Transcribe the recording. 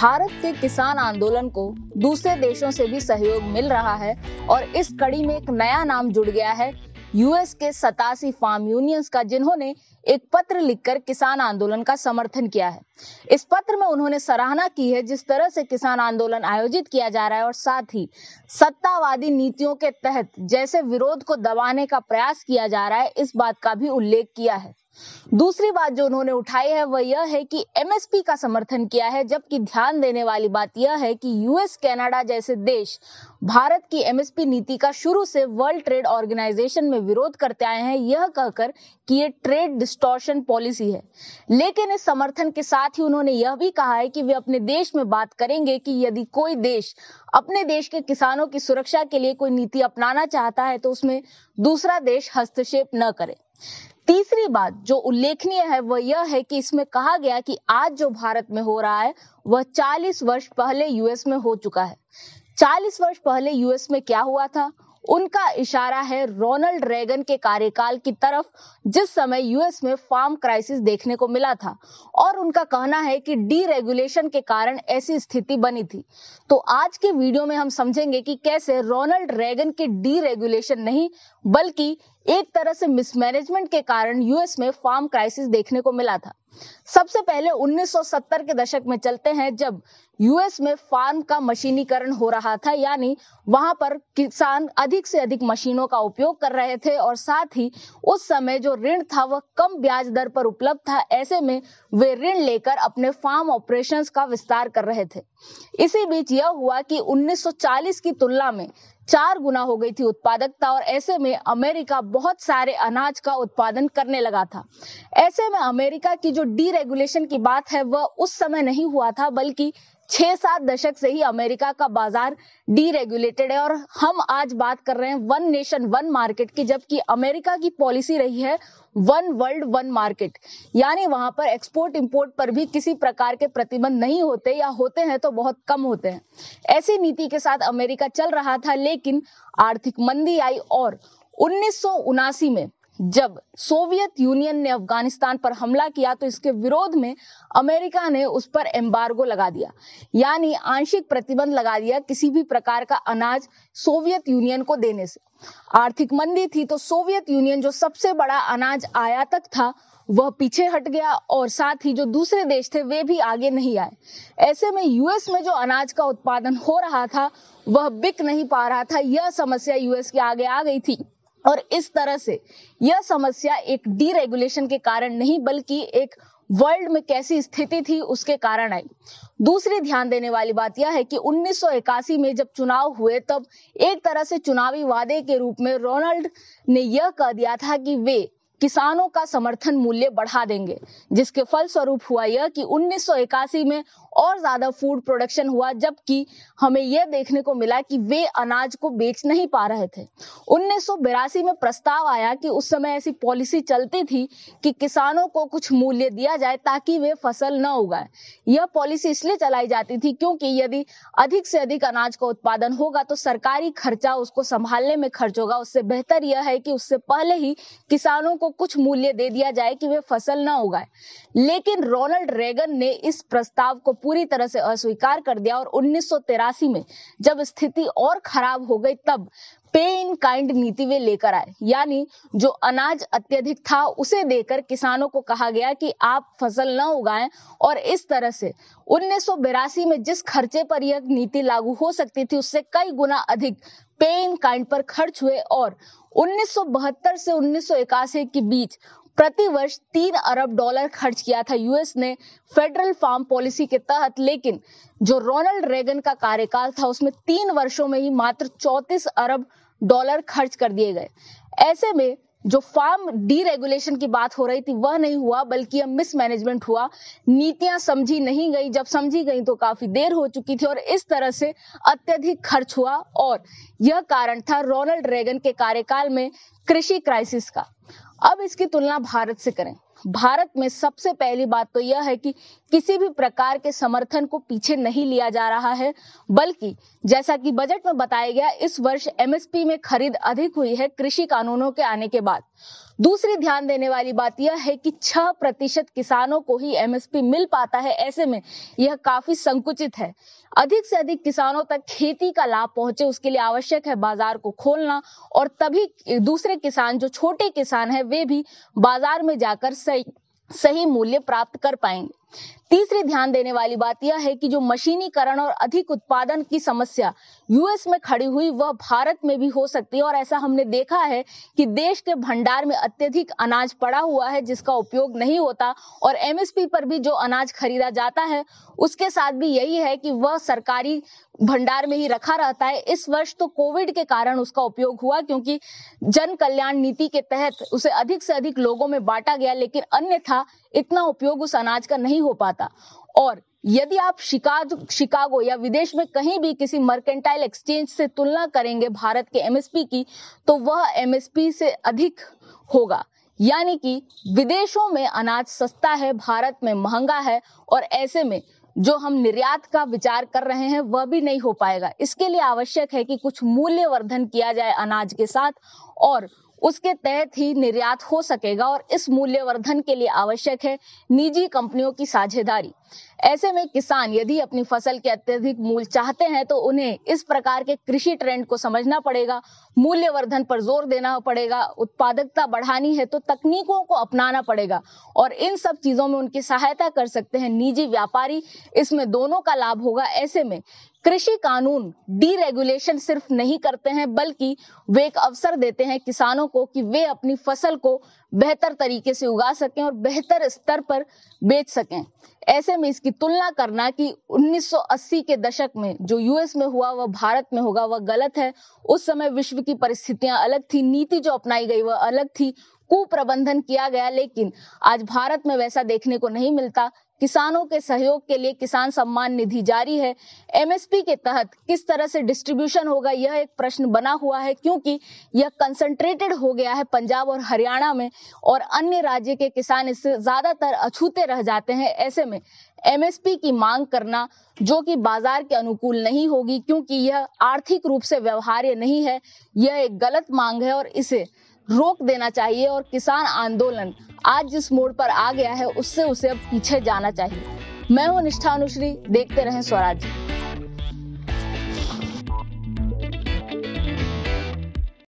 भारत के किसान आंदोलन को दूसरे देशों से भी सहयोग मिल रहा है और इस कड़ी में एक नया नाम जुड़ गया है यूएस के 87 फार्म यूनियंस का, जिन्होंने एक पत्र लिखकर किसान आंदोलन का समर्थन किया है। इस पत्र में उन्होंने सराहना की है जिस तरह से किसान आंदोलन आयोजित किया जा रहा है और साथ ही सत्तावादी नीतियों के तहत जैसे विरोध को दबाने का प्रयास किया जा रहा है, इस बात का भी उल्लेख किया है। दूसरी बात जो उन्होंने उठाई है वह यह है कि एमएसपी का समर्थन किया है, जबकि ध्यान देने वाली बात यह है कि यूएस, कनाडा जैसे देश भारत की एमएसपी नीति का शुरू से वर्ल्ड ट्रेड ऑर्गेनाइजेशन में विरोध करते आए हैं, यह कहकर कि ये ट्रेड डिस्टॉर्शन पॉलिसी है। लेकिन इस समर्थन के साथ ही उन्होंने यह भी कहा है कि वे अपने देश में बात करेंगे कि यदि कोई देश अपने देश के किसानों की सुरक्षा के लिए कोई नीति अपनाना चाहता है तो उसमें दूसरा देश हस्तक्षेप न करे। तीसरी बात जो उल्लेखनीय है वह यह है कि इसमें कहा गया कि आज जो भारत में हो रहा है वह 40 वर्ष पहले यूएस में हो चुका है। 40 वर्ष पहले यूएस में क्या हुआ था? उनका इशारा है रोनाल्ड रेगन के कार्यकाल की तरफ, जिस समय यूएस में फार्म क्राइसिस देखने को मिला था और उनका कहना है कि डीरेगुलेशन के कारण ऐसी स्थिति बनी थी। तो आज के वीडियो में हम समझेंगे कि कैसे रोनाल्ड रेगन के डीरेगुलेशन नहीं बल्कि एक तरह से मिसमैनेजमेंट के कारण यूएस में फार्म क्राइसिस देखने को मिला था। सबसे पहले 1970 के दशक में चलते हैं, जब यूएस में फार्म का मशीनीकरण हो रहा था, यानी वहां पर किसान अधिक से अधिक मशीनों का उपयोग कर रहे थे और साथ ही उस समय जो ऋण था वह कम ब्याज दर पर उपलब्ध था। ऐसे में वे ऋण लेकर अपने फार्म ऑपरेशंस का विस्तार कर रहे थे। इसी बीच यह हुआ कि 1940 की तुलना में 4 गुना हो गई थी उत्पादकता और ऐसे में अमेरिका बहुत सारे अनाज का उत्पादन करने लगा था। ऐसे में अमेरिका की जो डीरेगुलेशन की बात है वह उस समय नहीं हुआ था, बल्कि 6-7 दशक से ही अमेरिका का बाजार डीरेगुलेटेड है और हम आज बात कर रहे हैं वन नेशन वन मार्केट की, जबकि अमेरिका की पॉलिसी रही है वन वर्ल्ड वन मार्केट, यानी वहां पर एक्सपोर्ट इंपोर्ट पर भी किसी प्रकार के प्रतिबंध नहीं होते या होते हैं तो बहुत कम होते हैं। ऐसी नीति के साथ अमेरिका चल रहा था, लेकिन आर्थिक मंदी आई और 1979 में जब सोवियत यूनियन ने अफगानिस्तान पर हमला किया तो इसके विरोध में अमेरिका ने उस पर एम्बार्गो लगा दिया, यानी आंशिक प्रतिबंध लगा दिया किसी भी प्रकार का अनाज सोवियत यूनियन को देने से। आर्थिक मंदी थी तो सोवियत यूनियन जो सबसे बड़ा अनाज आयातक था वह पीछे हट गया और साथ ही जो दूसरे देश थे वे भी आगे नहीं आए। ऐसे में यूएस में जो अनाज का उत्पादन हो रहा था वह बिक नहीं पा रहा था। यह समस्या यूएस के आगे आ गई थी और इस तरह से यह समस्या एक डीरेगुलेशन के कारण नहीं बल्कि एक वर्ल्ड में कैसी स्थिति थी उसके कारण आई। दूसरी ध्यान देने वाली बात यह है कि 1981 में जब चुनाव हुए तब एक तरह से चुनावी वादे के रूप में रोनाल्ड ने यह कह दिया था कि वे किसानों का समर्थन मूल्य बढ़ा देंगे, जिसके फलस्वरूप हुआ यह कि 1981 में और ज्यादा फूड प्रोडक्शन हुआ, जबकि हमें यह देखने को मिला कि वे अनाज को बेच नहीं पा रहे थे। 1982 में प्रस्ताव आया कि उस समय ऐसी पॉलिसी चलती थी कि किसानों को कुछ मूल्य दिया जाए ताकि वे फसल न उगाए। यह पॉलिसी इसलिए चलाई जाती थी क्योंकि यदि अधिक से अधिक अनाज का उत्पादन होगा तो सरकारी खर्चा उसको संभालने में खर्च होगा। उससे बेहतर यह है कि उससे पहले ही किसानों को कुछ मूल्य दे दिया जाए कि वे फसल न उगाए। लेकिन रोनाल्ड रेगन ने इस प्रस्ताव को पूरी तरह से अस्वीकार कर दिया और 1983 में जब स्थिति और खराब हो गई तब पे इन काइंड नीति वे लेकर आए, यानी जो अनाज अत्यधिक था उसे देकर किसानों को कहा गया कि आप फसल न उगाएं और इस तरह से 1982 में जिस खर्चे पर यह नीति लागू हो सकती थी उससे कई गुना अधिक पे इन काइंड पर खर्च हुए और 1972 से 1981 के बीच प्रति वर्ष $3 अरब खर्च किया था यूएस ने फेडरल फार्म पॉलिसी के तहत। लेकिन जो रोनाल्ड रेगन का कार्यकाल था उसमें 3 वर्षों में ही मात्र $34 अरब खर्च कर दिए गए। ऐसे में जो फार्म डीरेगुलेशन की बात हो रही थी वह नहीं हुआ बल्कि अब मिसमैनेजमेंट हुआ। नीतियां समझी नहीं गई, जब समझी गई तो काफी देर हो चुकी थी और इस तरह से अत्यधिक खर्च हुआ और यह कारण था रोनाल्ड रेगन के कार्यकाल में कृषि क्राइसिस का। अब इसकी तुलना भारत से करें। भारत में सबसे पहली बात तो यह है कि किसी भी प्रकार के समर्थन को पीछे नहीं लिया जा रहा है, बल्कि जैसा कि बजट में बताया गया इस वर्ष एमएसपी में खरीद अधिक हुई है कृषि कानूनों के आने के बाद। दूसरी ध्यान देने वाली बात यह है कि 6% किसानों को ही एमएसपी मिल पाता है। ऐसे में यह काफी संकुचित है। अधिक से अधिक किसानों तक खेती का लाभ पहुंचे उसके लिए आवश्यक है बाजार को खोलना, और तभी दूसरे किसान जो छोटे किसान हैं वे भी बाजार में जाकर सही मूल्य प्राप्त कर पाएंगे। तीसरी ध्यान देने वाली बात यह है कि जो मशीनीकरण और अधिक उत्पादन की समस्या यूएस में खड़ी हुई वह भारत में भी हो सकती है। और ऐसा हमने देखा है कि देश के भंडार में अत्यधिक अनाज पड़ा हुआ है जिसका उपयोग नहीं होता, और एमएसपी पर भी जो अनाज खरीदा जाता है उसके साथ भी यही है कि वह सरकारी भंडार में ही रखा रहता है। इस वर्ष तो कोविड के कारण उसका उपयोग हुआ क्योंकि जन कल्याण नीति के तहत उसे अधिक से अधिक लोगों में बांटा गया, लेकिन अन्यथा इतना उपयोग उस अनाज का नहीं हो पाता। और यदि आप शिकागो या विदेश में कहीं भी किसी मर्केंटाइल एक्सचेंज से तुलना करेंगे भारत के एमएसपी की, तो वह एमएसपी से अधिक होगा। यानी कि विदेशों में अनाज सस्ता है, भारत में महंगा है, और ऐसे में जो हम निर्यात का विचार कर रहे हैं वह भी नहीं हो पाएगा। इसके लिए आवश्यक है कि कुछ मूल्यवर्धन किया जाए अनाज के साथ, और उसके तहत ही निर्यात हो सकेगा। और इस मूल्यवर्धन के लिए आवश्यक है निजी कंपनियों की साझेदारी। ऐसे में किसान यदि अपनी फसल के अत्यधिक मूल्य चाहते हैं तो उन्हें इस प्रकार के कृषि ट्रेंड को समझना पड़ेगा, मूल्यवर्धन पर जोर देना पड़ेगा। उत्पादकता बढ़ानी है तो तकनीकों को अपनाना पड़ेगा, और इन सब चीजों में उनकी सहायता कर सकते हैं निजी व्यापारी। इसमें दोनों का लाभ होगा। ऐसे में कृषि कानून डीरेगुलेशन सिर्फ नहीं करते हैं बल्कि वे एक अवसर देते हैं किसानों को कि वे अपनी फसल को बेहतर तरीके से उगा सकें और बेहतर स्तर पर बेच सकें। ऐसे में इसकी तुलना करना कि 1980 के दशक में जो यूएस में हुआ वह भारत में होगा वह गलत है। उस समय विश्व की परिस्थितियां अलग थी, नीति जो अपनाई गई वह अलग थी, कुप्रबंधन किया गया, लेकिन आज भारत में वैसा देखने को नहीं मिलता। किसानों के सहयोग के लिए किसान सम्मान निधि जारी है। एमएसपी के तहत किस तरह से डिस्ट्रीब्यूशन होगा यह एक प्रश्न बना हुआ है, क्योंकि यह कंसंट्रेटेड हो गया है पंजाब और हरियाणा में, और अन्य राज्य के किसान इससे ज्यादातर अछूते रह जाते हैं। ऐसे में एमएसपी की मांग करना जो कि बाजार के अनुकूल नहीं होगी, क्योंकि यह आर्थिक रूप से व्यवहार्य नहीं है, यह एक गलत मांग है और इसे रोक देना चाहिए। और किसान आंदोलन आज जिस मोड़ पर आ गया है उससे उसे अब पीछे जाना चाहिए। मैं हूं निष्ठा अनुश्री, देखते रहें स्वराज्य।